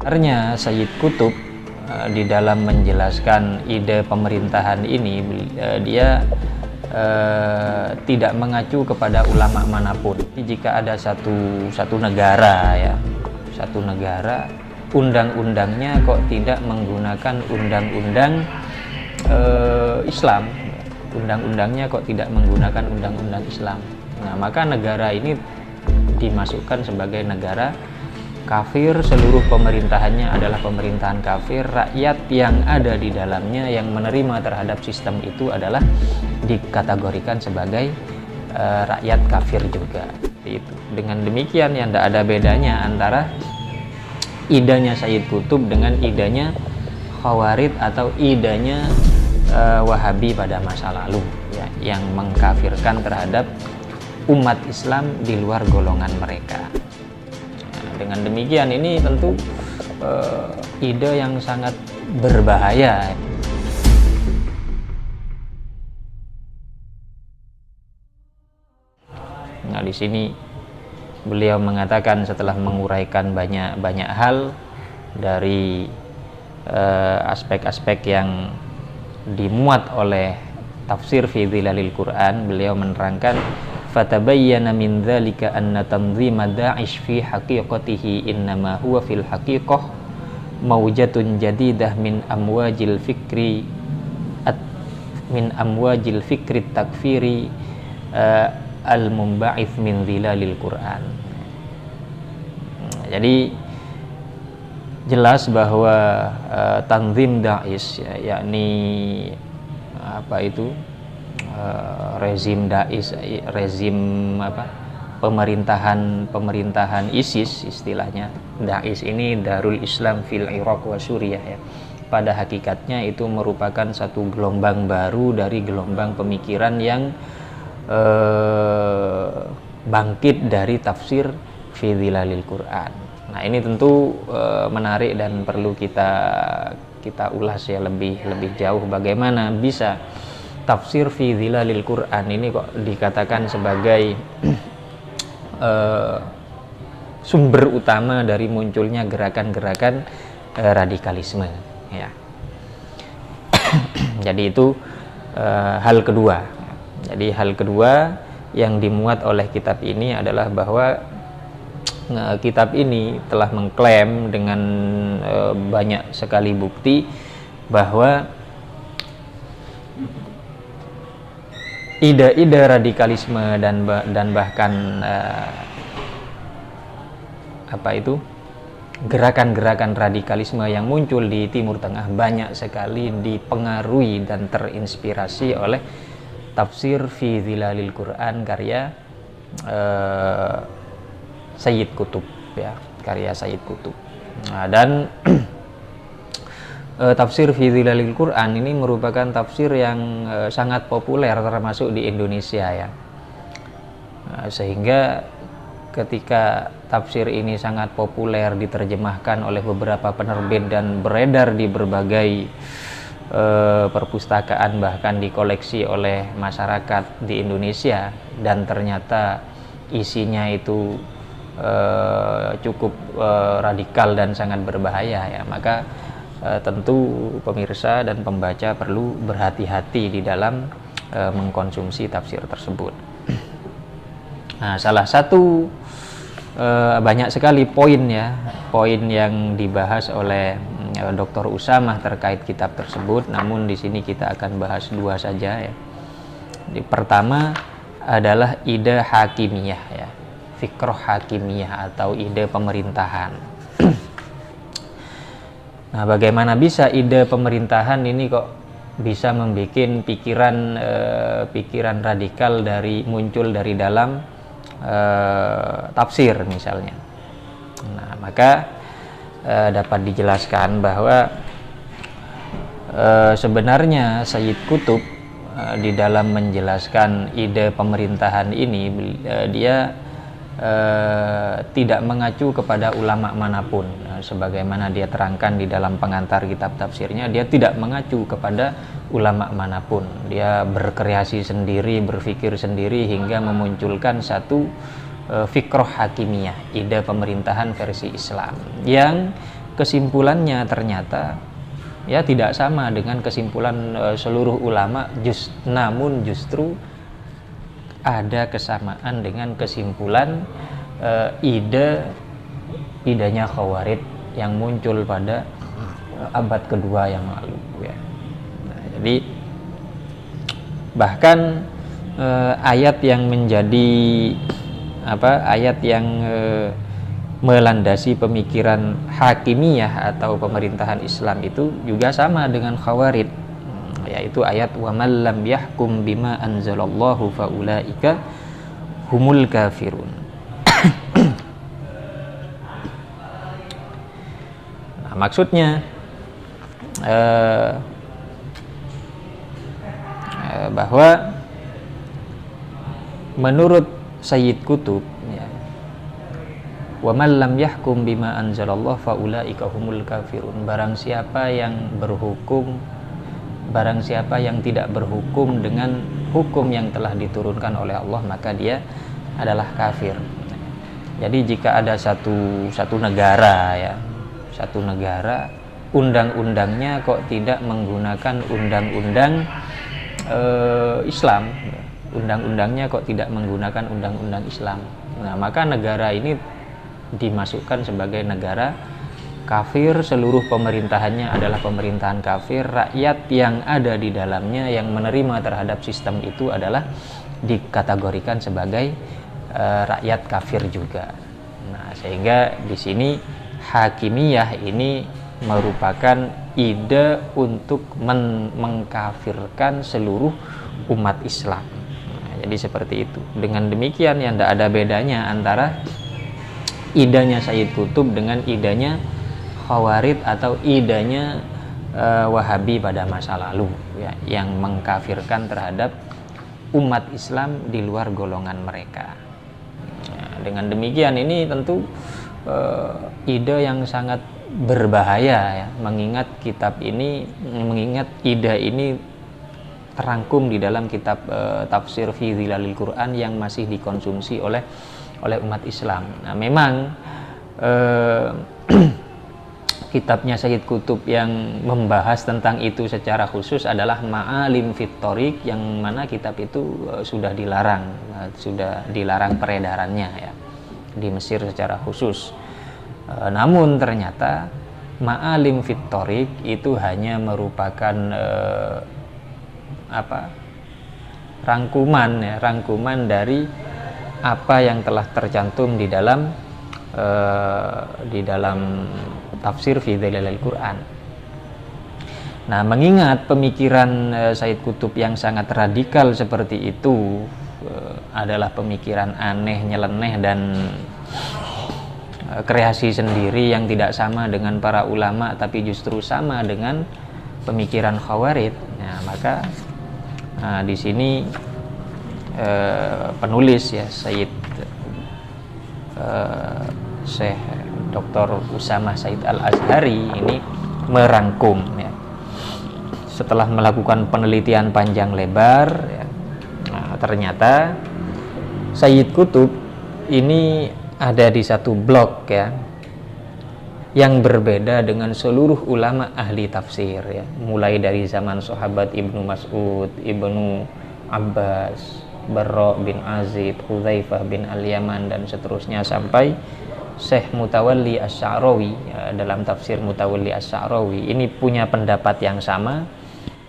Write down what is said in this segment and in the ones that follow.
Sebenarnya Sayyid Qutb di dalam menjelaskan ide pemerintahan ini dia tidak mengacu kepada ulama manapun. Jika ada satu negara ya, satu negara undang-undangnya kok tidak menggunakan undang-undang Islam, undang-undangnya kok tidak menggunakan undang-undang Islam. Nah, maka negara ini dimasukkan sebagai negara kafir, seluruh pemerintahannya adalah pemerintahan kafir, rakyat yang ada di dalamnya yang menerima terhadap sistem itu adalah dikategorikan sebagai rakyat kafir juga. Itu. Dengan demikian yang tidak ada bedanya antara idenya Sayyid Qutb dengan idenya Khawarij atau idenya Wahabi pada masa lalu ya, yang mengkafirkan terhadap umat Islam di luar golongan mereka. Dengan demikian ini tentu ide yang sangat berbahaya. Nah, di sini beliau mengatakan setelah menguraikan banyak hal dari aspek-aspek yang dimuat oleh tafsir fi Dhilalil Quran, beliau menerangkan fatabayyana min dzalika anna tanzima Da'ish fi haqiqatihi innama huwa fil haqiqah maujatun jadidah min amwajil fikri takfiri al-mumba'ith min Dhilalil Quran. Jadi jelas bahwa tanzim Da'ish ya, yakni apa itu rezim Da'ish, rezim pemerintahan ISIS istilahnya. Da'ish ini Darul Islam fil Iraq wa Suriah ya. Pada hakikatnya itu merupakan satu gelombang baru dari gelombang pemikiran yang bangkit dari tafsir fi Dhilalil Quran. Nah, ini tentu menarik dan perlu kita ulas ya lebih jauh bagaimana bisa tafsir fi Dhilalil Quran ini kok dikatakan sebagai sumber utama dari munculnya gerakan-gerakan radikalisme ya. Jadi itu hal kedua. Jadi hal kedua yang dimuat oleh kitab ini adalah bahwa kitab ini telah mengklaim dengan banyak sekali bukti bahwa ide-ide radikalisme dan bahkan gerakan-gerakan radikalisme yang muncul di Timur Tengah banyak sekali dipengaruhi dan terinspirasi oleh tafsir fi Dhilalil Quran karya Sayyid Qutb ya, karya Sayyid Qutb. Nah, dan tafsir fi Dhilalil Quran ini merupakan tafsir yang sangat populer termasuk di Indonesia ya. Sehingga ketika tafsir ini sangat populer diterjemahkan oleh beberapa penerbit dan beredar di berbagai perpustakaan bahkan dikoleksi oleh masyarakat di Indonesia dan ternyata isinya itu cukup radikal dan sangat berbahaya ya, maka tentu pemirsa dan pembaca perlu berhati-hati di dalam mengkonsumsi tafsir tersebut. Nah, salah satu banyak sekali poin yang dibahas oleh Dr. Usamah terkait kitab tersebut, namun di sini kita akan bahas dua saja ya. Pertama adalah ide hakimiyah ya, fikroh hakimiyah atau ide pemerintahan. Nah, bagaimana bisa ide pemerintahan ini kok bisa membuat pikiran radikal muncul dari dalam tafsir misalnya. Nah, maka dapat dijelaskan bahwa sebenarnya Sayyid Qutb di dalam menjelaskan ide pemerintahan ini dia tidak mengacu kepada ulama manapun. Sebagaimana dia terangkan di dalam pengantar kitab tafsirnya, dia tidak mengacu kepada ulama manapun. Dia berkreasi sendiri, berpikir sendiri hingga memunculkan satu fikroh hakimiyah, ide pemerintahan versi Islam yang kesimpulannya ternyata ya tidak sama dengan kesimpulan seluruh ulama, namun justru ada kesamaan dengan kesimpulan idenya Khawarij yang muncul pada abad kedua yang lalu ya. Nah, jadi bahkan ayat yang menjadi ayat yang melandasi pemikiran hakimiyah atau pemerintahan Islam itu juga sama dengan Khawarij, yaitu ayat wa man lam yahkum bima anzalallahu faulaika humul kafirun. Nah, maksudnya bahwa menurut Sayyid Qutb ya, wa man lam yahkum bima anzalallah faulaika humul kafirun, barang siapa yang tidak berhukum dengan hukum yang telah diturunkan oleh Allah, maka dia adalah kafir. Jadi jika ada satu negara ya, undang-undangnya kok tidak menggunakan undang-undang Islam, undang-undangnya kok tidak menggunakan undang-undang Islam, nah maka negara ini dimasukkan sebagai negara kafir, seluruh pemerintahannya adalah pemerintahan kafir, rakyat yang ada di dalamnya yang menerima terhadap sistem itu adalah dikategorikan sebagai rakyat kafir juga. Nah, sehingga di sini hakimiyah ini merupakan ide untuk mengkafirkan seluruh umat Islam. Nah, jadi seperti itu. Dengan demikian ya tidak ada bedanya antara idenya Sayyid Qutb dengan idenya Khawarij atau idenya Wahabi pada masa lalu ya, yang mengkafirkan terhadap umat Islam di luar golongan mereka. Nah, dengan demikian ini tentu ide yang sangat berbahaya ya, mengingat ide ini terangkum di dalam kitab tafsir fi Zilalil Quran yang masih dikonsumsi oleh umat Islam. Nah, memang kitabnya Sayyid Qutb yang membahas tentang itu secara khusus adalah Ma'alim fit Thoriq, yang mana kitab itu sudah dilarang peredarannya ya di Mesir secara khusus. Namun ternyata Ma'alim fit Thoriq itu hanya merupakan rangkuman dari apa yang telah tercantum di dalam tafsir fi Zilalil Quran. Nah, mengingat pemikiran Sayyid Qutb yang sangat radikal seperti itu adalah pemikiran aneh, nyeleneh dan kreasi sendiri yang tidak sama dengan para ulama tapi justru sama dengan pemikiran Khawarij. Nah, maka di sini penulis ya Syekh Dr. Usamah Said Al-Azhari ini merangkum ya, setelah melakukan penelitian panjang lebar ya, nah, ternyata Sayyid Qutb ini ada di satu blok ya yang berbeda dengan seluruh ulama ahli tafsir ya, mulai dari zaman sahabat Ibnu Mas'ud, Ibnu Abbas, Barra bin Azib, Hudzaifah bin Al-Yaman dan seterusnya sampai Syekh Mutawalli Asy-Sya'rawi ya, dalam tafsir Mutawalli Asy-Sya'rawi ini punya pendapat yang sama.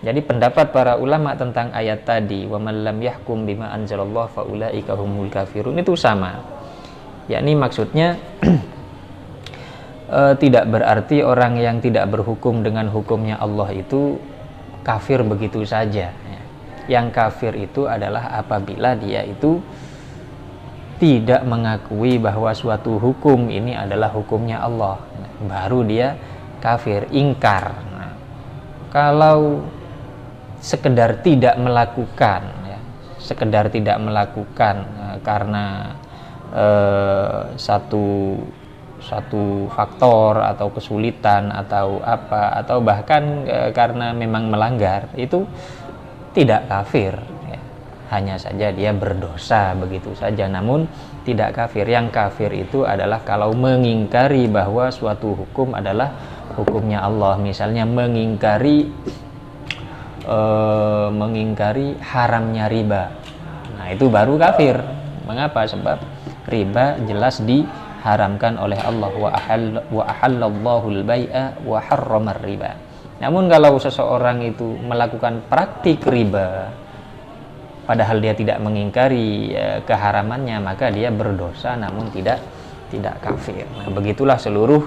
Jadi pendapat para ulama tentang ayat tadi wa man lam yahkum bima anzalallahu faulaika humul kafirun itu sama. Yakni maksudnya tidak berarti orang yang tidak berhukum dengan hukumnya Allah itu kafir begitu saja ya. Yang kafir itu adalah apabila dia itu tidak mengakui bahwa suatu hukum ini adalah hukumnya Allah, baru dia kafir, ingkar. Nah, kalau sekedar tidak melakukan ya, karena satu faktor atau kesulitan atau apa, atau bahkan karena memang melanggar, itu tidak kafir ya. hanya saja dia berdosa begitu saja, namun tidak kafir. Yang kafir itu adalah kalau mengingkari bahwa suatu hukum adalah hukumnya Allah, misalnya mengingkari haramnya riba. Nah, itu baru kafir. Mengapa? Sebab riba jelas diharamkan oleh Allah. Wa ahallallahu al-bai'a wa harramar riba. Namun kalau seseorang itu melakukan praktik riba padahal dia tidak mengingkari keharamannya, maka dia berdosa namun tidak kafir. Nah, begitulah seluruh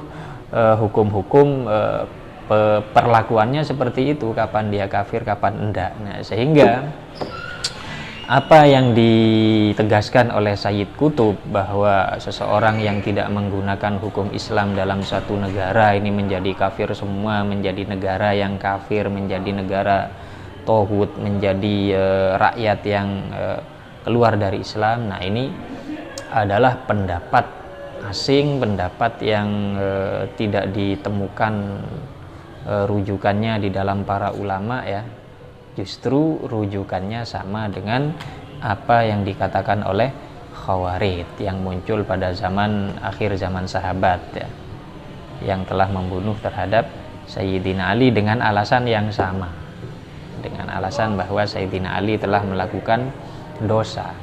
hukum-hukum perlakuannya seperti itu, kapan dia kafir, kapan enggak. Nah, sehingga apa yang ditegaskan oleh Sayyid Qutb bahwa seseorang yang tidak menggunakan hukum Islam dalam satu negara ini menjadi kafir semua, menjadi negara yang kafir, menjadi negara tauhid, menjadi rakyat yang keluar dari Islam. Nah, ini adalah pendapat asing, pendapat yang tidak ditemukan rujukannya di dalam para ulama ya. Justru rujukannya sama dengan apa yang dikatakan oleh Khawarij yang muncul pada akhir zaman sahabat ya, yang telah membunuh terhadap Sayyidina Ali dengan alasan yang sama, dengan alasan bahwa Sayyidina Ali telah melakukan dosa.